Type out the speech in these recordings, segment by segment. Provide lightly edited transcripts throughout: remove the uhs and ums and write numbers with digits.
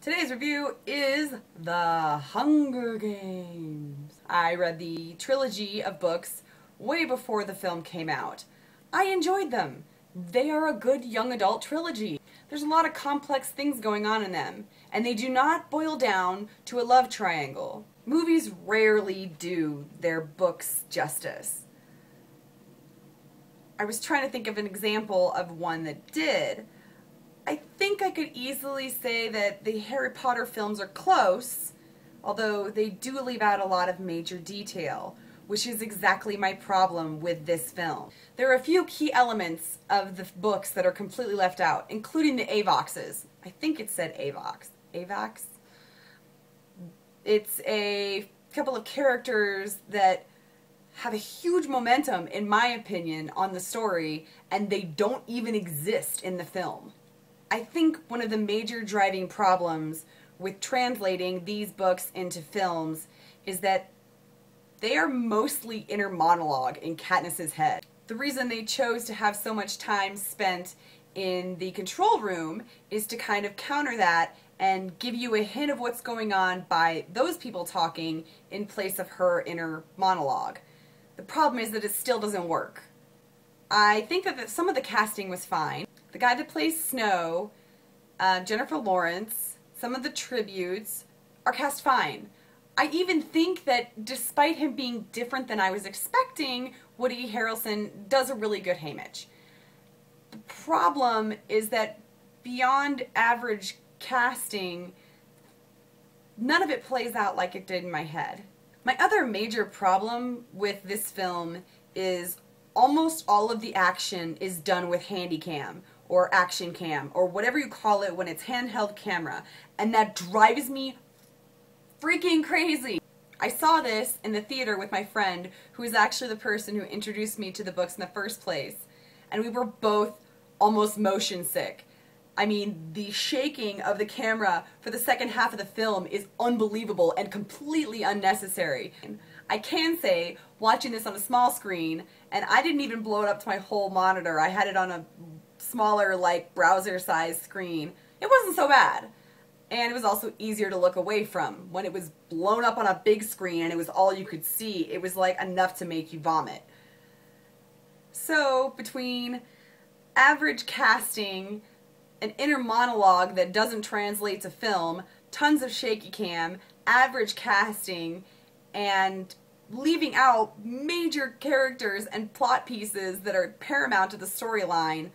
Today's review is The Hunger Games. I read the trilogy of books way before the film came out. I enjoyed them. They are a good young adult trilogy. There's a lot of complex things going on in them, and they do not boil down to a love triangle. Movies rarely do their books justice. I was trying to think of an example of one that did. I think I could easily say that the Harry Potter films are close, although they do leave out a lot of major detail, which is exactly my problem with this film. There are a few key elements of the books that are completely left out, including the Avoxes. I think it said Avox. Avax? It's a couple of characters that have a huge momentum, in my opinion, on the story, and they don't even exist in the film. I think one of the major driving problems with translating these books into films is that they are mostly inner monologue in Katniss's head. The reason they chose to have so much time spent in the control room is to kind of counter that and give you a hint of what's going on by those people talking in place of her inner monologue. The problem is that it still doesn't work. I think that some of the casting was fine. The guy that plays Snow, Jennifer Lawrence, some of the tributes are cast fine. I even think that despite him being different than I was expecting, Woody Harrelson does a really good Haymitch. The problem is that beyond average casting, none of it plays out like it did in my head. My other major problem with this film is almost all of the action is done with Handycam or Action Cam or whatever you call it when it's handheld camera, and that drives me freaking crazy. I saw this in the theater with my friend, who is actually the person who introduced me to the books in the first place, and we were both almost motion sick. I mean, the shaking of the camera for the second half of the film is unbelievable and completely unnecessary. I can say, watching this on a small screen, and I didn't even blow it up to my whole monitor, I had it on a smaller, like, browser-sized screen, it wasn't so bad. And it was also easier to look away from. When it was blown up on a big screen and it was all you could see, it was like enough to make you vomit. So, between average casting, an inner monologue that doesn't translate to film, tons of shaky cam, average casting, and leaving out major characters and plot pieces that are paramount to the storyline,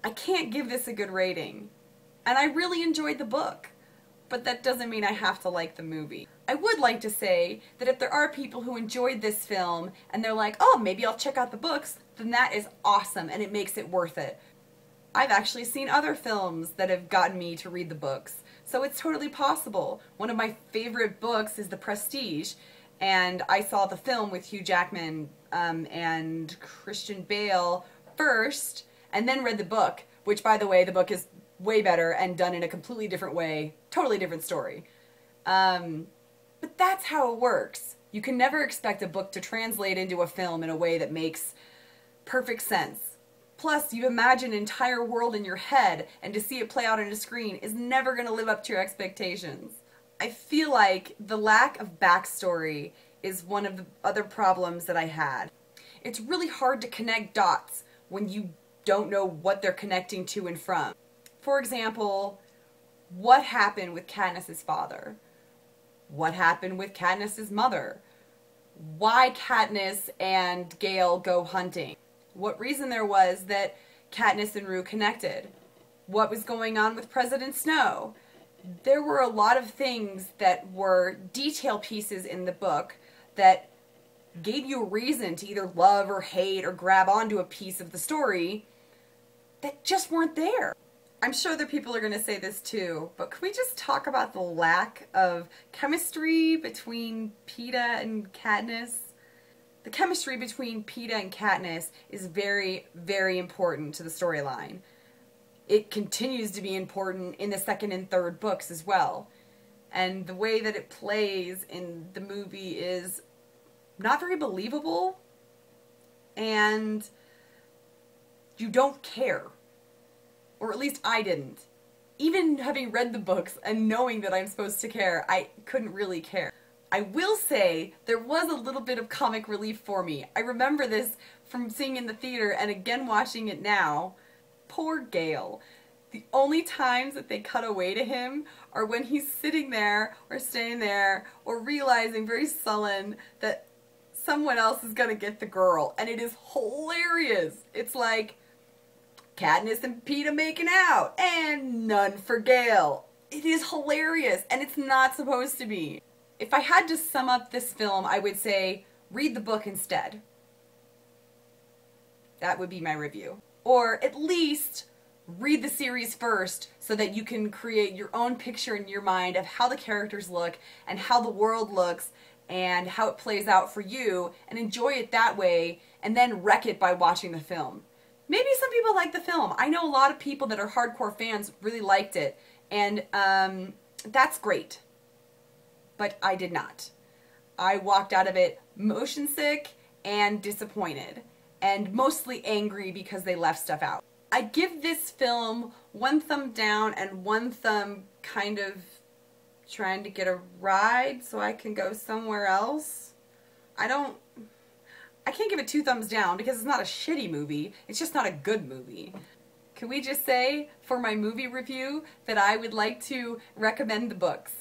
I can't give this a good rating. And I really enjoyed the book, but that doesn't mean I have to like the movie. I would like to say that if there are people who enjoyed this film and they're like, oh, maybe I'll check out the books, then that is awesome and it makes it worth it. I've actually seen other films that have gotten me to read the books, so it's totally possible. One of my favorite books is The Prestige, and I saw the film with Hugh Jackman and Christian Bale first, and then read the book, which, by the way, the book is way better and done in a completely different way, totally different story. But that's how it works. You can never expect a book to translate into a film in a way that makes perfect sense. Plus, you imagine an entire world in your head, and to see it play out on a screen is never going to live up to your expectations. I feel like the lack of backstory is one of the other problems that I had. It's really hard to connect dots when you don't know what they're connecting to and from. For example, what happened with Katniss's father? What happened with Katniss's mother? Why Katniss and Gale go hunting? What reason there was that Katniss and Rue connected? What was going on with President Snow? There were a lot of things that were detail pieces in the book that gave you a reason to either love or hate or grab onto a piece of the story that just weren't there. I'm sure other people are going to say this too, but can we just talk about the lack of chemistry between Peeta and Katniss? The chemistry between Peeta and Katniss is very, very important to the storyline. It continues to be important in the second and third books as well. And the way that it plays in the movie is not very believable, and you don't care. Or at least I didn't. even having read the books and knowing that I'm supposed to care, I couldn't really care. I will say there was a little bit of comic relief for me. I remember this from seeing in the theater and again watching it now. Poor Gale. The only times that they cut away to him are when he's sitting there or staying there or realizing very sullen that someone else is gonna get the girl, and it is hilarious. It's like Katniss and Peeta making out and none for Gale. It is hilarious, and it's not supposed to be. If I had to sum up this film, I would say read the book instead. That would be my review. Or at least read the series first so that you can create your own picture in your mind of how the characters look and how the world looks and how it plays out for you, and enjoy it that way, and then wreck it by watching the film. Maybe some people like the film. I know a lot of people that are hardcore fans really liked it, and that's great. But I did not. I walked out of it motion sick and disappointed, and mostly angry because they left stuff out. I give this film 1 thumb down and 1 thumb kind of trying to get a ride so I can go somewhere else. I can't give it 2 thumbs down because it's not a shitty movie. It's just not a good movie. Can we just say for my movie review that I would like to recommend the books?